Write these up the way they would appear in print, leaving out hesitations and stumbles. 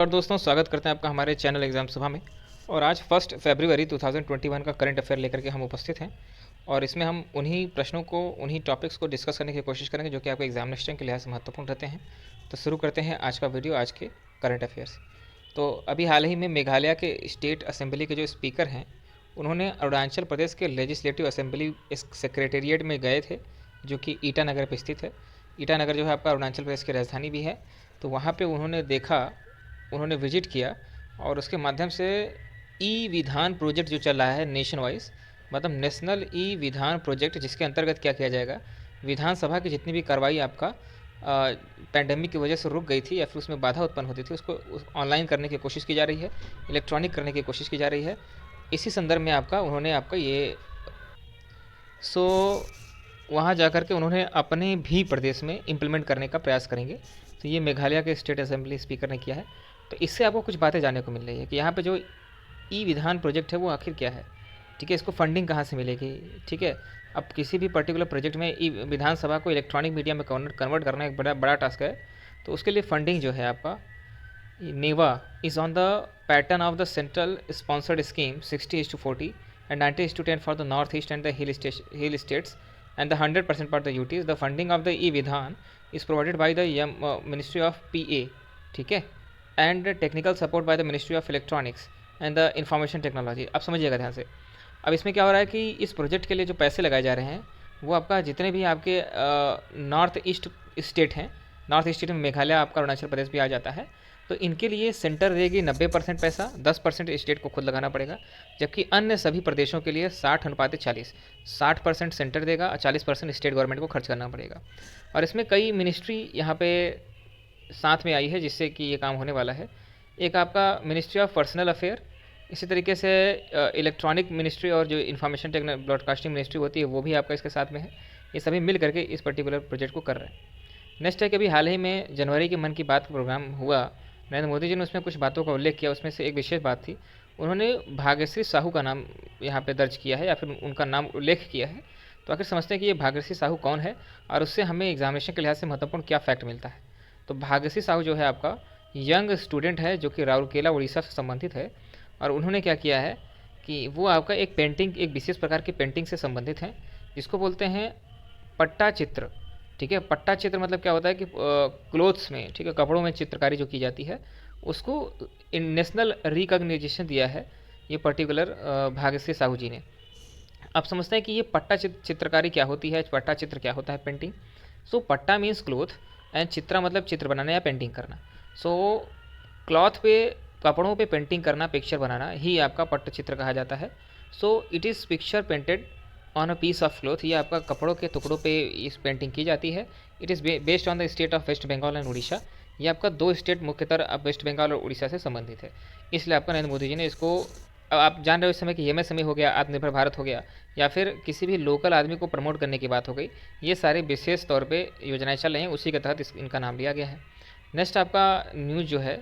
नमस्कार दोस्तों, स्वागत करते हैं आपका हमारे चैनल एग्ज़ाम सभा में। और आज 1 फरवरी 2021 का करंट अफेयर लेकर के हम उपस्थित हैं। और इसमें हम उन्हीं प्रश्नों को, उन्हीं टॉपिक्स को डिस्कस करने की कोशिश करेंगे जो कि आपके एग्जामिनेशन के लिहाज से महत्वपूर्ण रहते हैं। तो शुरू करते हैं आज का वीडियो, आज के करंट अफेयर्स। तो अभी हाल ही में मेघालय के स्टेट असेंबली के जो स्पीकर हैं, उन्होंने अरुणाचल प्रदेश के लेजिस्लेटिव असेंबली सेक्रेटेरिएट में गए थे, जो कि ईटानगर पर स्थित है। ईटानगर जो है आपका अरुणाचल प्रदेश की राजधानी भी है। तो वहाँ पे उन्होंने विजिट किया और उसके माध्यम से ई विधान प्रोजेक्ट जो चल रहा है नेशन वाइज, मतलब नेशनल ई विधान प्रोजेक्ट, जिसके अंतर्गत क्या किया जाएगा, विधानसभा की जितनी भी कार्रवाई आपका पैंडेमिक की वजह से रुक गई थी या फिर उसमें बाधा उत्पन्न होती थी, उसको ऑनलाइन करने की कोशिश की जा रही है, इलेक्ट्रॉनिक करने की कोशिश की जा रही है। इसी संदर्भ में उन्होंने ये वहाँ जा कर के उन्होंने अपने भी प्रदेश में इम्प्लीमेंट करने का प्रयास करेंगे। तो ये मेघालय के स्टेट असेंबली स्पीकर ने किया है। तो इससे आपको कुछ बातें जानने को मिल रही है कि यहाँ पे जो ई विधान प्रोजेक्ट है वो आखिर क्या है, ठीक है, इसको फंडिंग कहाँ से मिलेगी, ठीक है। अब किसी भी पर्टिकुलर प्रोजेक्ट में ई विधानसभा को इलेक्ट्रॉनिक मीडिया में कन्वर्ट करना एक बड़ा बड़ा टास्क है। तो उसके लिए फंडिंग जो है आपका नेवा is on the pattern of the central sponsored scheme 60:40 and 90:10 for the northeast and the hill states and the 100% for the UTs. The funding of the e-Vidhan is provided by the Ministry of PA, ठीक है, and technical support by the Ministry of Electronics and the Information Technology. अब समझिएगा ध्यान से। अब इसमें क्या हो रहा है कि इस प्रोजेक्ट के लिए जो पैसे लगाए जा रहे हैं वो आपका जितने भी आपके नॉर्थ ईस्ट स्टेट हैं, नॉर्थ ईस्ट स्टेट में मेघालय, आपका अरुणाचल प्रदेश भी आ जाता है, तो इनके लिए सेंटर देगी 90% पैसा, 10% स्टेट को खुद लगाना पड़ेगा। जबकि अन्य सभी प्रदेशों के लिए 60:40, 60% सेंटर देगा और 40% स्टेट गवर्नमेंट को खर्च करना पड़ेगा। और इसमें कई मिनिस्ट्री यहाँ पे साथ में आई है जिससे कि ये काम होने वाला है। एक आपका मिनिस्ट्री ऑफ पर्सनल अफेयर, इसी तरीके से इलेक्ट्रॉनिक मिनिस्ट्री और जो इन्फॉर्मेशन ब्रॉडकास्टिंग मिनिस्ट्री होती है वो भी आपका इसके साथ में है। ये सभी मिल करके इस पर्टिकुलर प्रोजेक्ट को कर रहे हैं। नेक्स्ट है कि अभी हाल ही में जनवरी के मन की बात प्रोग्राम हुआ, नरेंद्र मोदी जी ने उसमें कुछ बातों का उल्लेख किया। उसमें से एक विशेष बात थी, उन्होंने भाग्यश्री साहू का नाम यहाँ पे दर्ज किया है या फिर उनका नाम उल्लेख किया है। तो आखिर समझते हैं कि ये भाग्यश्री साहू कौन है और उससे हमें एग्जामिनेशन के लिहाज से महत्वपूर्ण क्या फैक्ट मिलता है। तो भाग्यश्री साहू जो है आपका यंग स्टूडेंट है जो कि राउरकेला उड़ीसा से संबंधित है। और उन्होंने क्या किया है कि वो आपका एक पेंटिंग, एक विशेष प्रकार की पेंटिंग से संबंधित हैं जिसको बोलते हैं पट्टा चित्र, ठीक है। पट्टा चित्र मतलब क्या होता है कि क्लोथ्स में, ठीक है, कपड़ों में चित्रकारी जो की जाती है उसको नेशनल रिकॉग्निशन दिया है ये पर्टिकुलर भाग्यश्री साहू जी ने। अब समझते हैं कि ये पट्टा चित्रकारी क्या होती है, पट्टा चित्र क्या होता है, पेंटिंग। सो पट्टा मीन्स क्लोथ एंड चित्रा मतलब चित्र बनाना या पेंटिंग करना। सो क्लॉथ पे, कपड़ों पे पेंटिंग करना, पिक्चर बनाना ही आपका पट्ट चित्र कहा जाता है। So it is picture painted on a piece of cloth, ये आपका कपड़ों के टुकड़ों पे इस पेंटिंग की जाती है। It is based on the state of West Bengal and Orissa. ये आपका दो स्टेट मुख्यतः वेस्ट बंगाल और उड़ीसा से संबंधित है। इसलिए आपका नरेंद्र मोदी जी ने इसको, अब आप जान रहे हो इस समय कि एमएसएमई हो गया, आत्मनिर्भर भारत हो गया, या फिर किसी भी लोकल आदमी को प्रमोट करने की बात हो गई, ये सारे विशेष तौर पर योजनाएँ चल रही हैं, उसी के तहत इनका नाम लिया गया है। नेक्स्ट आपका न्यूज़ जो है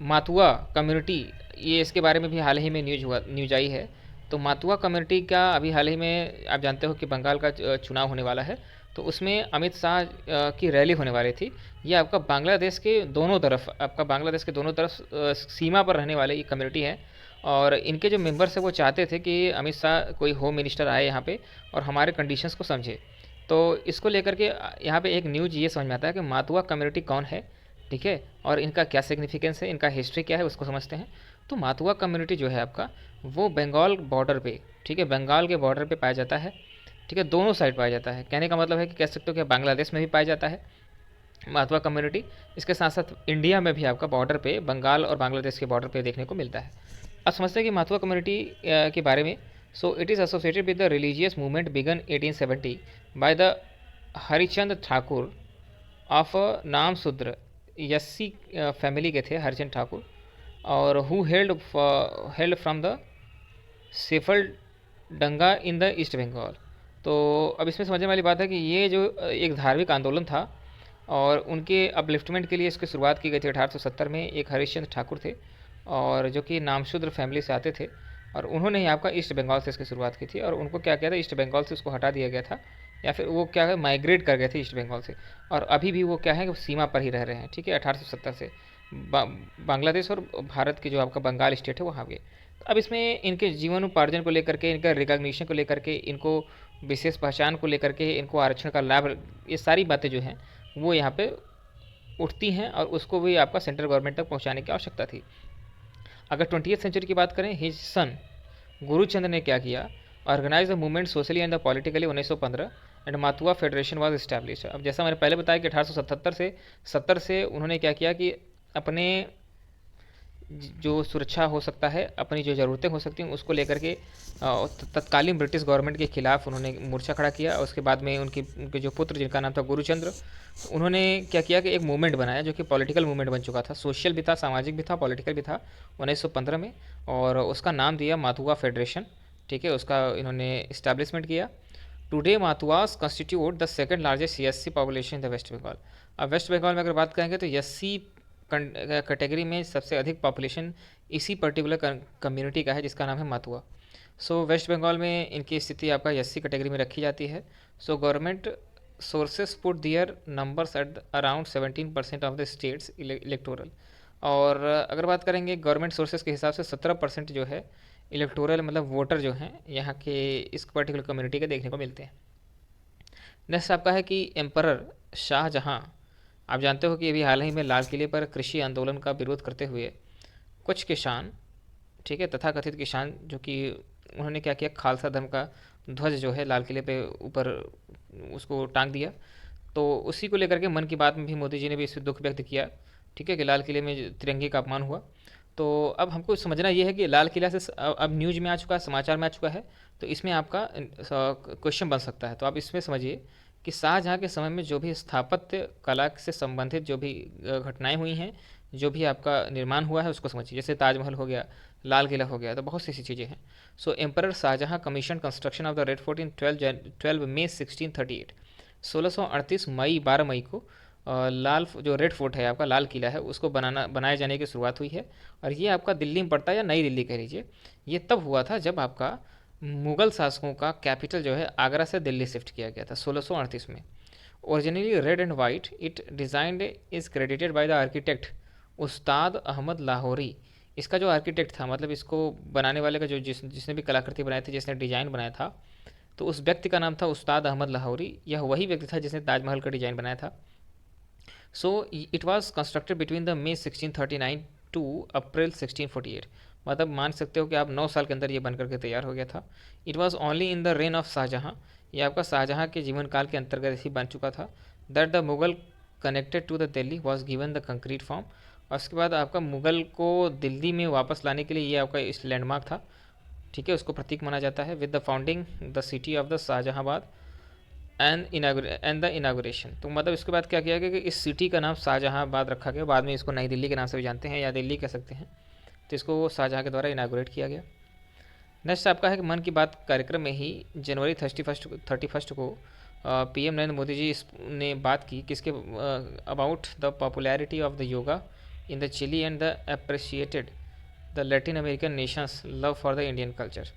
मातुआ कम्युनिटी, ये इसके बारे में भी हाल ही में न्यूज आई है। तो मातुआ कम्युनिटी का अभी हाल ही में आप जानते हो कि बंगाल का चुनाव होने वाला है, तो उसमें अमित शाह की रैली होने वाली थी। ये आपका बांग्लादेश के दोनों तरफ, आपका बांग्लादेश के दोनों तरफ सीमा पर रहने वाले ये कम्युनिटी है। और इनके जो मेंबर्स है वो चाहते थे कि अमित शाह कोई होम मिनिस्टर आए यहाँ पे और हमारे कंडीशंस को समझे। तो इसको लेकर के यहाँ पे एक न्यूज ये समझ में आता है कि मातुआ कम्युनिटी कौन है, ठीक है, और इनका क्या सिग्निफिकेंस है, इनका हिस्ट्री क्या है, उसको समझते हैं। तो मातुआ कम्युनिटी जो है आपका वो बंगाल बॉर्डर पे, ठीक है, बंगाल के बॉर्डर पे पाया जाता है, ठीक है, दोनों साइड पाया जाता है। कहने का मतलब है कि कह सकते हो कि बांग्लादेश में भी पाया जाता है मातुआ कम्युनिटी, इसके साथ साथ इंडिया में भी आपका बॉर्डर पे, बंगाल और बांग्लादेश के बॉर्डर पे देखने को मिलता है। अब समझते हैं कि मातुआ कम्युनिटी के बारे में। So it is associated with the religious movement began 1870 by the Harichand Thakur of Namasudra यस्सी फैमिली के थे हरिचंद ठाकुर, और who held from the Safaladanga in the east Bengal. तो अब इसमें समझने वाली बात है कि ये जो एक धार्मिक आंदोलन था और उनके अपलिफ्टमेंट के लिए इसकी शुरुआत की गई थी 1870 में। एक हरिश्चंद्र ठाकुर थे और जो कि नामशूद्र फैमिली से आते थे, और उन्होंने ही आपका ईस्ट बंगाल से इसकी शुरुआत की थी। और उनको क्या किया था, ईस्ट बंगाल से उसको हटा दिया गया था, या फिर वो क्या है माइग्रेट कर गए थे ईस्ट बंगाल से, और अभी भी वो क्या है कि सीमा पर ही रह रहे हैं, ठीक है, 1870 से। बा, बांग्लादेश और भारत के जो आपका बंगाल स्टेट है वहाँ के। तो अब इसमें इनके जीवनोपार्जन को लेकर के, इनका रिकॉग्निशन को लेकर के, इनको विशेष पहचान को लेकर के, इनको आरक्षण का लाभ, ये सारी बातें जो हैं वो यहाँ पे उठती हैं और उसको भी आपका सेंट्रल गवर्नमेंट तक पहुँचाने की आवश्यकता थी। अगर 20th सेंचुरी की बात करें, हिज सन गुरुचंद ने क्या किया, organise the movement socially and the politically 1915 and Matua federation was establish. अब जैसा मैंने पहले बताया कि 1877 से 70 से उन्होंने क्या किया कि अपने जो सुरक्षा हो सकता है, अपनी जो ज़रूरतें हो सकती हैं उसको लेकर के तत्कालीन ब्रिटिश गवर्नमेंट के खिलाफ उन्होंने मोर्चा खड़ा किया। और उसके बाद में उनके जो पुत्र जिनका नाम था गुरुचंद्र, उन्होंने क्या किया कि एक मूवमेंट बनाया जो कि पॉलिटिकल मूवमेंट बन चुका था, सोशल भी था, सामाजिक भी था, पॉलिटिकल भी था 1915 में। और उसका नाम दिया माथुआ फेडरेशन। ठीक है, उसका इन्होंने इस्टेब्लिशमेंट किया। Today Matuas constitute the second largest SC population in the West Bengal. अब वेस्ट बंगाल में अगर बात करेंगे तो एससी कैटेगरी में सबसे अधिक पॉपुलेशन इसी पर्टिकुलर कम्युनिटी का है जिसका नाम है मातुआ। सो वेस्ट बंगाल में इनकी स्थिति आपका एससी कैटेगरी में रखी जाती है। So government sources put their numbers at around 17% of the states electoral. और अगर बात करेंगे गवर्नमेंट सोर्सेस के हिसाब से 17% जो है इलेक्टोरल मतलब वोटर जो हैं यहाँ के इस पर्टिकुलर कम्युनिटी के देखने को मिलते हैं। नेक्स्ट आपका है कि एम्परर शाहजहाँ, आप जानते हो कि अभी हाल ही में लाल किले पर कृषि आंदोलन का विरोध करते हुए कुछ किसान, ठीक है, तथाकथित किसान, जो कि उन्होंने क्या किया, खालसा धर्म का ध्वज जो है लाल किले पे ऊपर उसको टांग दिया। तो उसी को लेकर के मन की बात में भी मोदी जी ने भी इस पर दुख व्यक्त किया, ठीक है, कि लाल किले में तिरंगे का अपमान हुआ। तो अब हमको समझना ये है कि लाल किला से अब न्यूज में आ चुका है, समाचार में आ चुका है, तो इसमें आपका क्वेश्चन बन सकता है। तो आप इसमें समझिए कि शाहजहाँ के समय में जो भी स्थापत्य कला से संबंधित जो भी घटनाएं हुई हैं, जो भी आपका निर्माण हुआ है उसको समझिए। जैसे ताजमहल हो गया, लाल किला हो गया, तो बहुत सी ऐसी चीज़ें हैं। So emperor Shahjahan commission construction of the Red Fort in 12 May 1638। 1638 मई 12 मई को लाल जो रेड फोर्ट है आपका, लाल किला है, उसको बनाए जाने की शुरुआत हुई है। और ये आपका दिल्ली में पड़ता है, या नई दिल्ली कह लीजिए। ये तब हुआ था जब आपका मुगल शासकों का कैपिटल जो है आगरा से दिल्ली शिफ्ट किया गया था 1638 में। Originally red and white, it designed is credited by the architect उस्ताद अहमद लाहौरी। इसका जो आर्किटेक्ट था, मतलब इसको बनाने वाले का जो जिसने भी कलाकृति बनाई थी, जिसने डिज़ाइन बनाया था, तो उस व्यक्ति का नाम था उस्ताद अहमद लाहौरी। यह वही व्यक्ति था जिसने ताजमहल का डिज़ाइन बनाया था। So it was constructed between the May 1639 to April 1648। मतलब मान सकते हो कि आप 9 साल के अंदर ये बन करके तैयार हो गया था। It was only in the reign of Shahjahan, ये आपका शाहजहाँ के जीवन काल के अंतर्गत ही बन चुका था। That the Mughal connected to the Delhi was given the concrete form. और उसके बाद आपका मुगल को दिल्ली में वापस लाने के लिए ये आपका इस लैंडमार्क था, ठीक है, उसको प्रतीक माना जाता है। With the founding the city of the Shahjahanabad and the inauguration. तो मतलब इसके बाद क्या किया गया कि इस सिटी का नाम शाहजहाँबाद रखा गया, बाद में इसको नई दिल्ली के नाम से भी जानते हैं या दिल्ली कह सकते हैं। तो इसको शाहजहाँ के द्वारा इनाग्रेट किया गया। नेक्स्ट आपका है कि मन की बात कार्यक्रम में ही जनवरी 31 को पीएम नरेंद्र मोदी जी ने बात की किसके about the popularity of the yoga in the Chile and the appreciated the Latin American nations love for the Indian culture.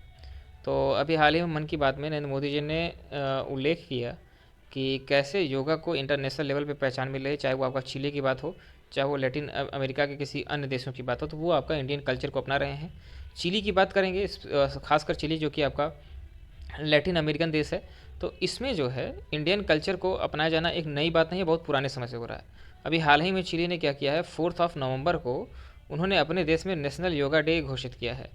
तो अभी हाल ही में मन की बात में नरेंद्र मोदी जी ने उल्लेख किया कि कैसे योगा को इंटरनेशनल लेवल पे पहचान मिल रही है, चाहे वो आपका चिली की बात हो, चाहे वो लैटिन अमेरिका के किसी अन्य देशों की बात हो, तो वो आपका इंडियन कल्चर को अपना रहे हैं। चिली की बात करेंगे, खासकर चिली जो कि आपका लैटिन अमेरिकन देश है, तो इसमें जो है इंडियन कल्चर को अपनाया जाना एक नई बात नहीं है, बहुत पुराने समय से हो रहा है। अभी हाल ही में चिली ने क्या किया है, 4 नवंबर को उन्होंने अपने देश में नेशनल योगा डे घोषित किया है।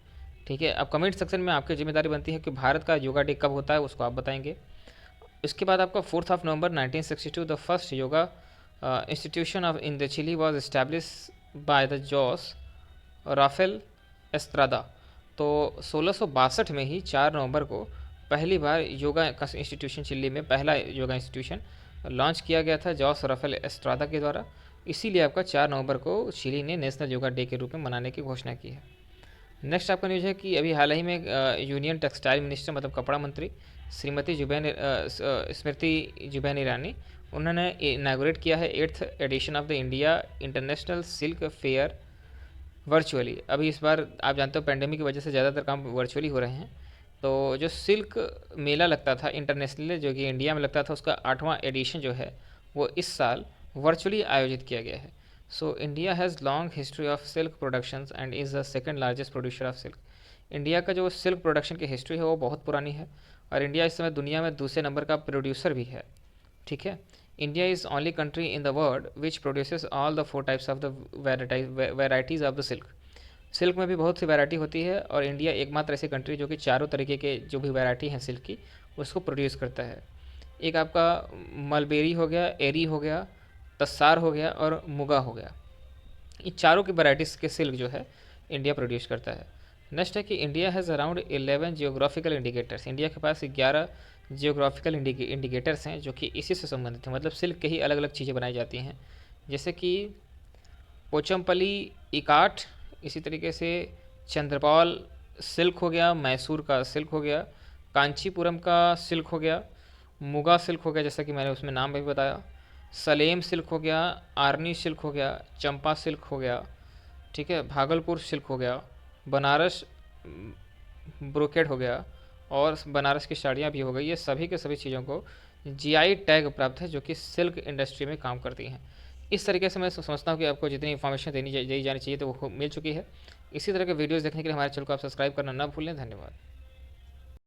ठीक है, अब कमेंट सेक्शन में आपकी जिम्मेदारी बनती है कि भारत का योगा डे कब होता है, उसको आप बताएंगे। इसके बाद आपका 4 November 1962 the first yoga institution of in the Chile was establish by the Jose Rafael Estrada. तो 1662 में ही 4 नवंबर को पहली बार योगा का इंस्टीट्यूशन चिली में पहला योगा इंस्टीट्यूशन लॉन्च किया गया था जॉस राफेल एस्त्रादा के द्वारा। इसीलिए आपका 4 नवंबर को चिली ने नेशनल योगा डे के रूप में मनाने की घोषणा की है। नेक्स्ट आपका न्यूज़ है कि अभी हाल ही में यूनियन टेक्सटाइल मिनिस्टर मतलब कपड़ा मंत्री श्रीमती स्मृति जुबैन ईरानी, उन्होंने इनागोरेट किया है 8th edition of the India international silk fair virtually. अभी इस बार आप जानते हो पेंडेमिक की वजह से ज़्यादातर काम वर्चुअली हो रहे हैं। तो जो सिल्क मेला लगता था इंटरनेशनल जो कि इंडिया में लगता था, उसका 8वां एडिशन जो है वो इस साल वर्चुअली आयोजित किया गया है। So India has long history of silk productions and is the second largest producer of silk. India का जो सिल्क प्रोडक्शन की हिस्ट्री है वो बहुत पुरानी है, और इंडिया इस समय दुनिया में दूसरे नंबर का प्रोड्यूसर भी है। ठीक है। India is only country in the world which produces all the 4 types of the varieties of the silk. Silk में भी बहुत सी वैरायटी होती है, और इंडिया एकमात्र ऐसी कंट्री जो कि चारों तरीके के जो भी वैरायटी हैं सिल्क की उसको प्रोड्यूस करता है। एक आपका मलबेरी हो गया, एरी हो गया, तस्सार हो गया और मुगा हो गया। ये चारों की वैराइटीज़ के सिल्क जो है इंडिया प्रोड्यूस करता है। नेक्स्ट है कि India has around 11 geographical indicators. India के पास 11 जियोग्राफिकल इंडिकेटर्स हैं जो कि इसी से संबंधित हैं, मतलब सिल्क के ही अलग अलग चीज़ें बनाई जाती हैं, जैसे कि पोचमपल्ली इकाठ, इसी तरीके से चंद्रपाल सिल्क हो गया, मैसूर का सिल्क हो गया, कांचीपुरम का सिल्क हो गया, मुगा सिल्क हो गया जैसा कि मैंने उसमें नाम भी बताया, सलेम सिल्क हो गया, आर्नी सिल्क हो गया, चंपा सिल्क हो गया, ठीक है, भागलपुर सिल्क हो गया, बनारस ब्रोकेड हो गया, और बनारस की साड़ियाँ भी हो गई। ये सभी के सभी चीज़ों को जीआई टैग प्राप्त है जो कि सिल्क इंडस्ट्री में काम करती हैं। इस तरीके से मैं समझता हूँ कि आपको जितनी इन्फॉर्मेशन दी जानी चाहिए तो वो मिल चुकी है। इसी तरह के वीडियोज़ देखने के लिए हमारे चैनल को आप सब्सक्राइब करना ना भूलें। धन्यवाद।